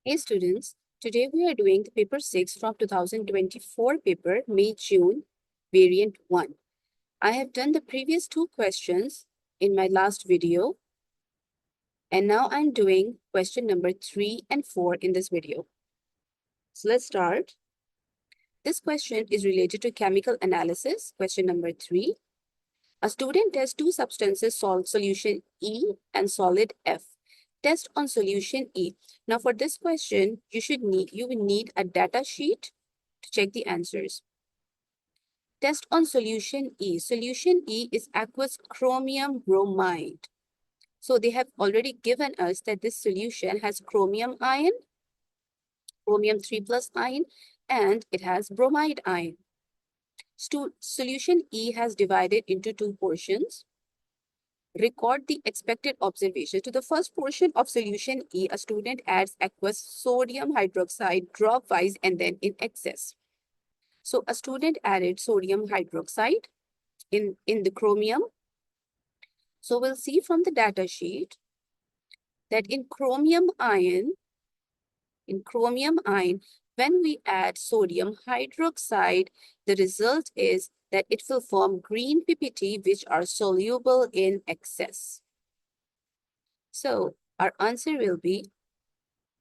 Hey students, today we are doing the paper 6 from 2024 paper May-June variant 1. I have done the previous two questions in my last video and now I'm doing question number 3 and 4 in this video. So let's start. This question is related to chemical analysis. Question number 3. A student tests two substances, solution E and solid F. Test on solution E. Now for this question, you will need a data sheet to check the answers. Test on solution E. Solution E is aqueous chromium bromide. So they have already given us that this solution has chromium ion, chromium 3 plus ion, and it has bromide ion. Solution E has divided into two portions. Record the expected observation. To the first portion of solution E, a student adds aqueous sodium hydroxide dropwise and then in excess. So a student added sodium hydroxide in the chromium. So we'll see from the data sheet that in chromium ion, when we add sodium hydroxide, the result is that it will form green PPT, which are soluble in excess. So our answer will be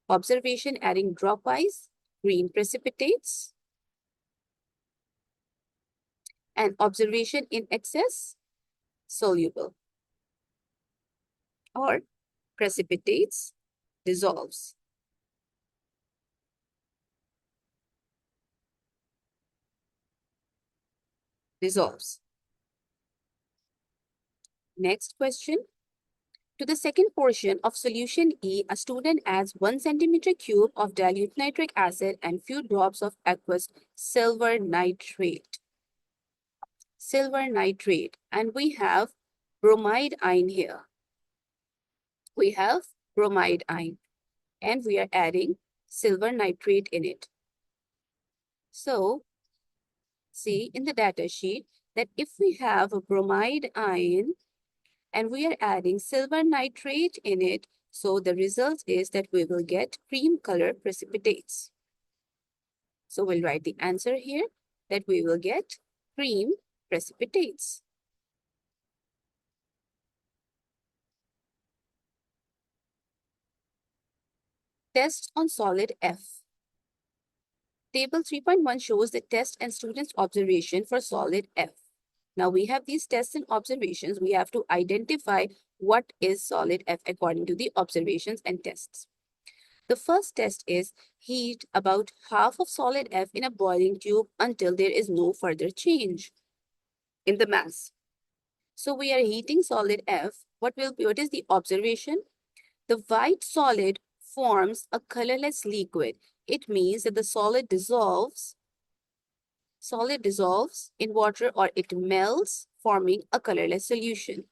observation adding dropwise, green precipitates, and observation in excess, soluble, or precipitates, dissolves. Dissolves. Next question. To the second portion of solution E, a student adds 1 centimeter cube of dilute nitric acid and few drops of aqueous silver nitrate. Silver nitrate. And we have bromide ion here. We have bromide ion. And we are adding silver nitrate in it. So, see in the data sheet that if we have a bromide ion and we are adding silver nitrate in it, so the result is that we will get cream color precipitates. So we'll write the answer here that we will get cream precipitates. Test on solid F. Table 3.1 shows the test and students' observation for solid F. Now we have these tests and observations. We have to identify what is solid F according to the observations and tests. The first test is heat about half of solid F in a boiling tube until there is no further change in the mass. So we are heating solid F. What is the observation? The white solid forms a colorless liquid. It means that the solid dissolves in water or it melts, forming a colorless solution.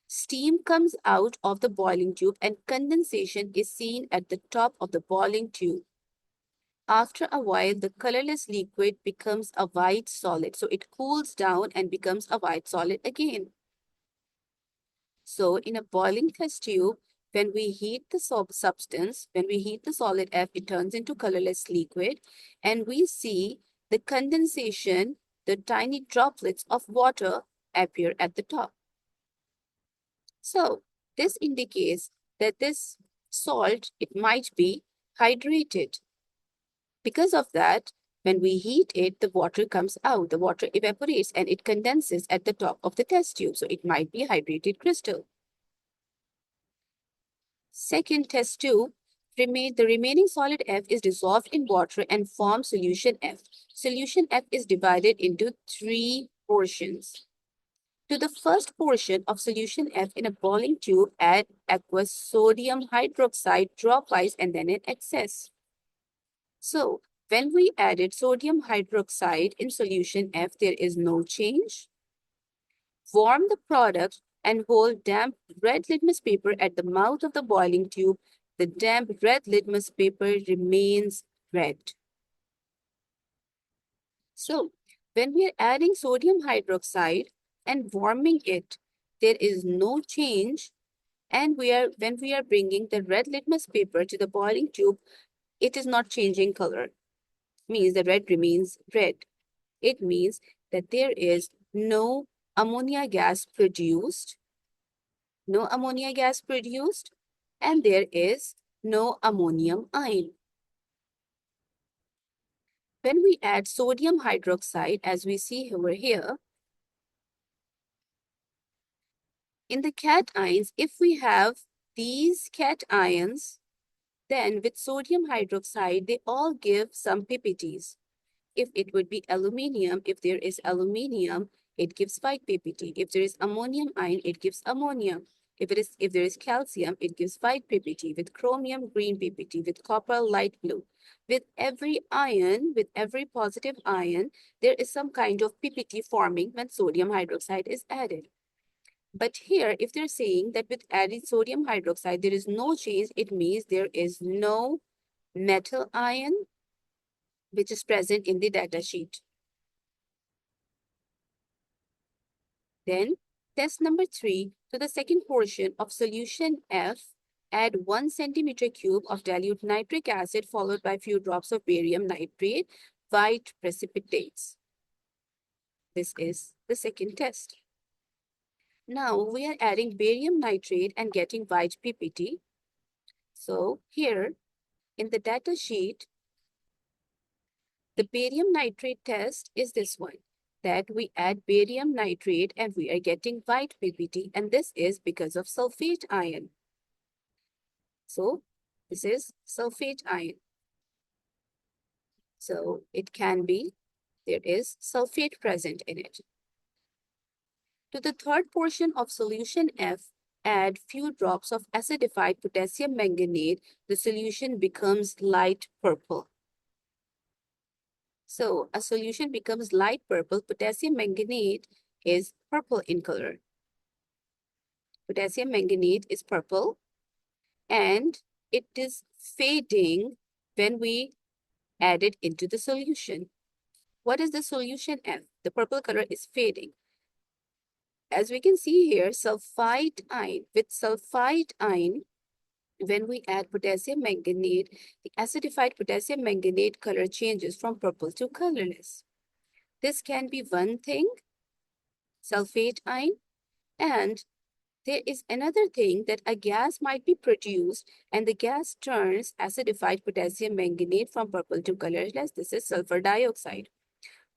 Steam comes out of the boiling tube and condensation is seen at the top of the boiling tube. After a while, the colorless liquid becomes a white solid. So it cools down and becomes a white solid again. So in a boiling test tube, when we heat the substance, when we heat the solid F, it turns into colorless liquid and we see the condensation, the tiny droplets of water appear at the top. So this indicates that this salt, it might be hydrated. Because of that, when we heat it, the water comes out, the water evaporates and it condenses at the top of the test tube. So it might be hydrated crystal. Second test tube, the remaining solid F is dissolved in water and forms solution F. Solution F is divided into three portions. To the first portion of solution F in a boiling tube, add aqueous sodium hydroxide dropwise and then in excess. So, when we added sodium hydroxide in solution F, there is no change. Warm the product and hold damp red litmus paper at the mouth of the boiling tube. The damp red litmus paper remains red. So, when we are adding sodium hydroxide and warming it, there is no change And when we are bringing the red litmus paper to the boiling tube, it is not changing color. Means the red remains red. It means that there is no ammonia gas produced, and there is no ammonium ion. When we add sodium hydroxide, as we see over here, in the cations, if we have these cations, then with sodium hydroxide, they all give some PPTs. If it would be aluminium, if there is aluminium, it gives 5 ppt. If there is ammonium ion, it gives ammonia. If there is calcium, it gives 5 ppt. With chromium, green ppt. With copper, light blue. With every ion, with every positive ion, there is some kind of ppt forming when sodium hydroxide is added. But here, if they're saying that with added sodium hydroxide, there is no change, it means there is no metal ion which is present in the data sheet. Then, test number 3, to the second portion of solution F, add 1 centimeter cube of dilute nitric acid followed by few drops of barium nitrate, white precipitates. This is the second test. Now, we are adding barium nitrate and getting white PPT. So, here in the data sheet, the barium nitrate test is this one, that we add barium nitrate and we are getting white PPT, and this is because of sulfate ion. So this is sulfate ion. So it can be, there is sulfate present in it. To the third portion of solution F, add few drops of acidified potassium manganate. The solution becomes light purple. So a solution becomes light purple. Potassium manganate is purple in color. Potassium manganate is purple and it is fading when we add it into the solution. What is the solution F? The purple color is fading. As we can see here, sulfide ion. With sulfide ion, when we add potassium manganate, the acidified potassium manganate color changes from purple to colorless. This can be one thing, sulfate ion, and there is another thing that a gas might be produced and the gas turns acidified potassium manganate from purple to colorless. This is sulfur dioxide.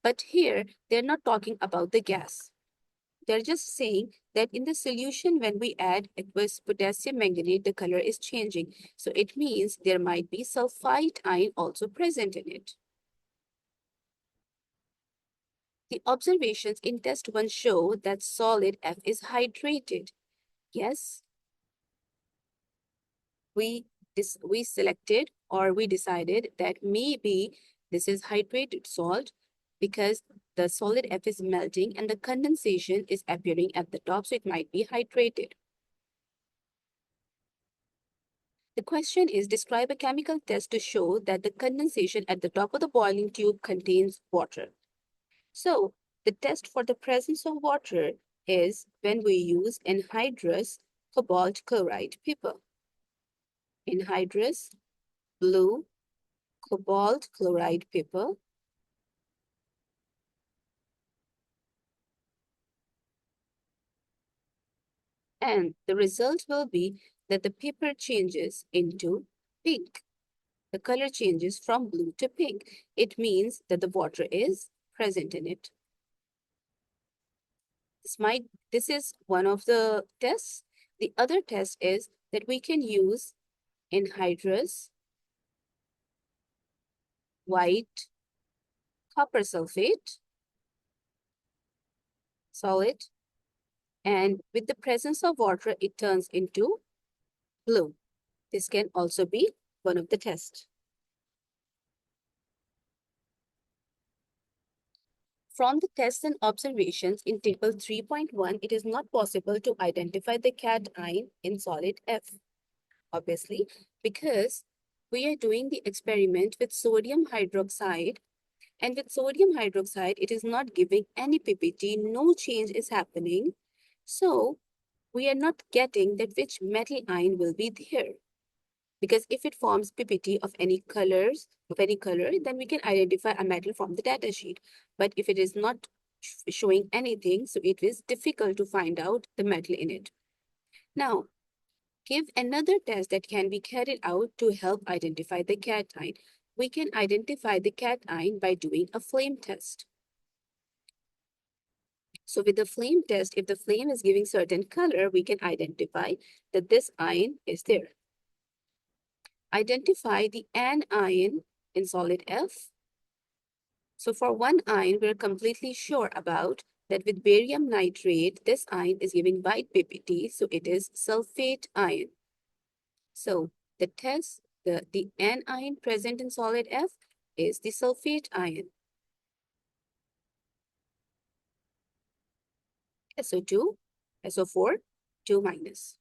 But here, they're not talking about the gas. They're just saying that in the solution, when we add aqueous potassium manganate, the color is changing. So it means there might be sulfide ion also present in it. The observations in test 1 show that solid F is hydrated. Yes, we selected or we decided that maybe this is hydrated salt because the solid F is melting and the condensation is appearing at the top, so it might be hydrated. The question is, describe a chemical test to show that the condensation at the top of the boiling tube contains water. So the test for the presence of water is when we use anhydrous cobalt chloride paper. Anhydrous blue cobalt chloride paper. And the result will be that the paper changes into pink. The color changes from blue to pink. It means that the water is present in it. This is one of the tests. The other test is that we can use anhydrous white copper sulfate solid, and with the presence of water, it turns into blue. This can also be one of the tests. From the tests and observations in table 3.1, it is not possible to identify the cation in solid F. Obviously, because we are doing the experiment with sodium hydroxide, and with sodium hydroxide, it is not giving any PPT, no change is happening. So we are not getting that which metal ion will be there. Because if it forms PPT of any color, then we can identify a metal from the data sheet. But if it is not showing anything, so it is difficult to find out the metal in it. Now, give another test that can be carried out to help identify the cation. We can identify the cation by doing a flame test. So with the flame test, if the flame is giving certain color, we can identify that this ion is there. Identify the anion in solid F. So for one ion, we're completely sure about that with barium nitrate, this ion is giving white PPT, so it is sulfate ion. So the test, the anion present in solid F is the sulfate ion. SO2, SO4, 2 minus.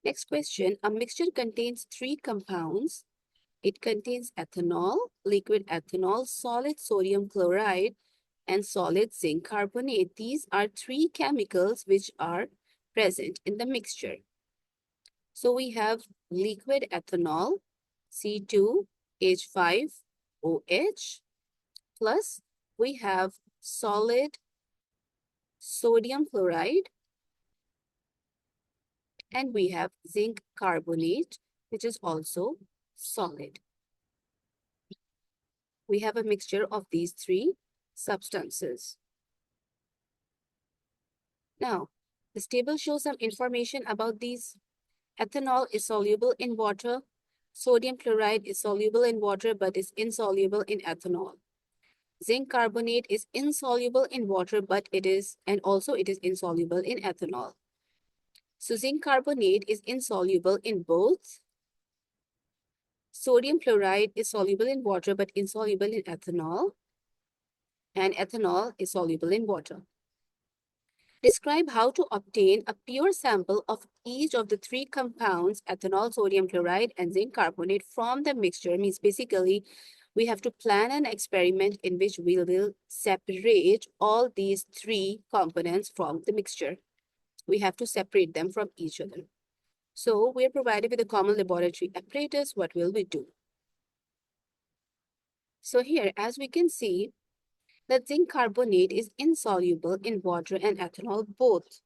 Next question, a mixture contains 3 compounds. It contains ethanol, liquid ethanol, solid sodium chloride, and solid zinc carbonate. These are 3 chemicals which are present in the mixture. So we have liquid ethanol, C2H5OH, plus we have solid sodium chloride, and we have zinc carbonate, which is also solid. We have a mixture of these 3 substances. Now, this table shows some information about these. Ethanol is soluble in water. Sodium chloride is soluble in water but is insoluble in ethanol. Zinc carbonate is insoluble in water but it is insoluble in ethanol. So zinc carbonate is insoluble in both. Sodium chloride is soluble in water but insoluble in ethanol. And ethanol is soluble in water. Describe how to obtain a pure sample of each of the 3 compounds, ethanol, sodium chloride, and zinc carbonate from the mixture. Means basically, we have to plan an experiment in which we will separate all these 3 components from the mixture. We have to separate them from each other. So we are provided with a common laboratory apparatus. What will we do? So here, as we can see, that zinc carbonate is insoluble in water and ethanol both.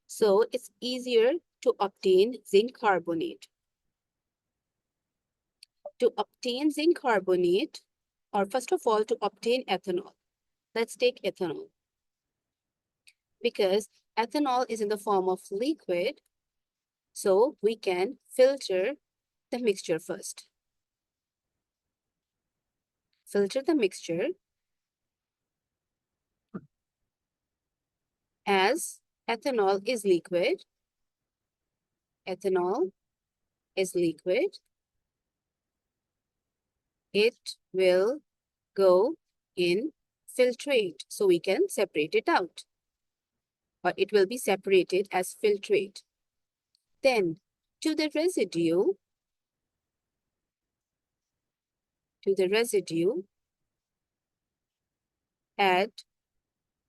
So it's easier to obtain zinc carbonate. To obtain zinc carbonate, or first of all, to obtain ethanol. Let's take ethanol. Because ethanol is in the form of liquid, so we can filter the mixture first. Filter the mixture as ethanol is liquid. Ethanol is liquid. It will go in filtrate, so we can separate it out. Or it will be separated as filtrate. Then to the residue, add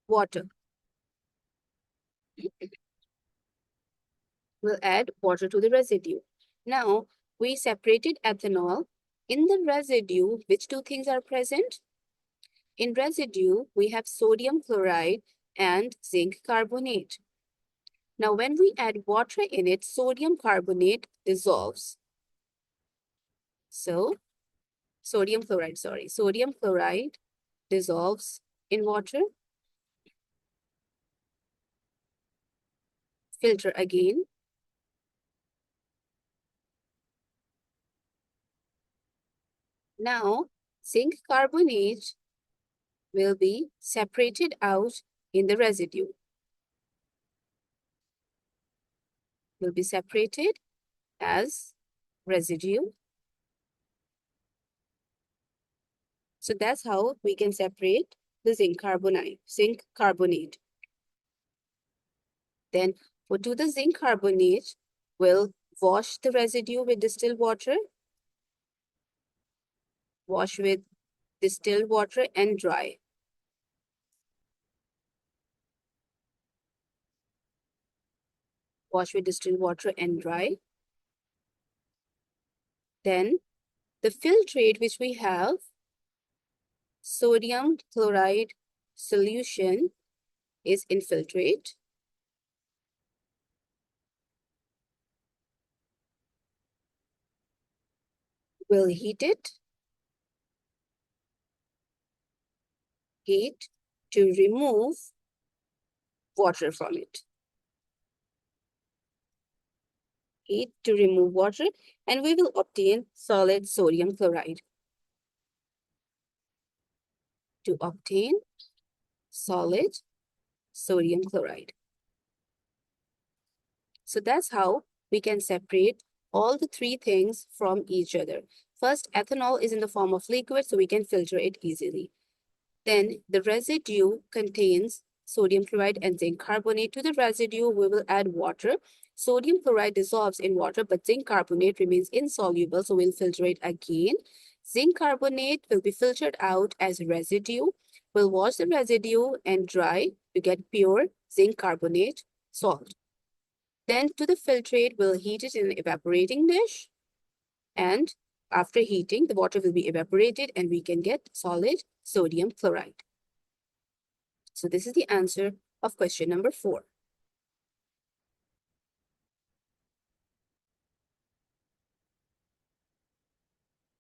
water. We'll add water to the residue. Now, we separated ethanol. In the residue, which 2 things are present? In residue, we have sodium chloride and zinc carbonate. Now, when we add water in it, sodium carbonate dissolves. So, sodium chloride dissolves in water. Filter again. Now, zinc carbonate will be separated out in the residue. Will be separated as residue. So that's how we can separate the zinc carbonate. Then what do the zinc carbonate? Will wash the residue with distilled water. Wash with distilled water and dry. Wash with distilled water and dry. Then the filtrate which we have, sodium chloride solution, is infiltrate. We'll heat to remove water from it. Heat to remove water, and we will obtain solid sodium chloride. To obtain solid sodium chloride. So that's how we can separate all the three things from each other. First, ethanol is in the form of liquid, so we can filter it easily. Then the residue contains sodium chloride and zinc carbonate. To the residue, we will add water. Sodium chloride dissolves in water, but zinc carbonate remains insoluble, so we'll filter it again. Zinc carbonate will be filtered out as residue. We'll wash the residue and dry to get pure zinc carbonate salt. Then to the filtrate, we'll heat it in an evaporating dish. And after heating, the water will be evaporated and we can get solid sodium chloride. So this is the answer of question number 4.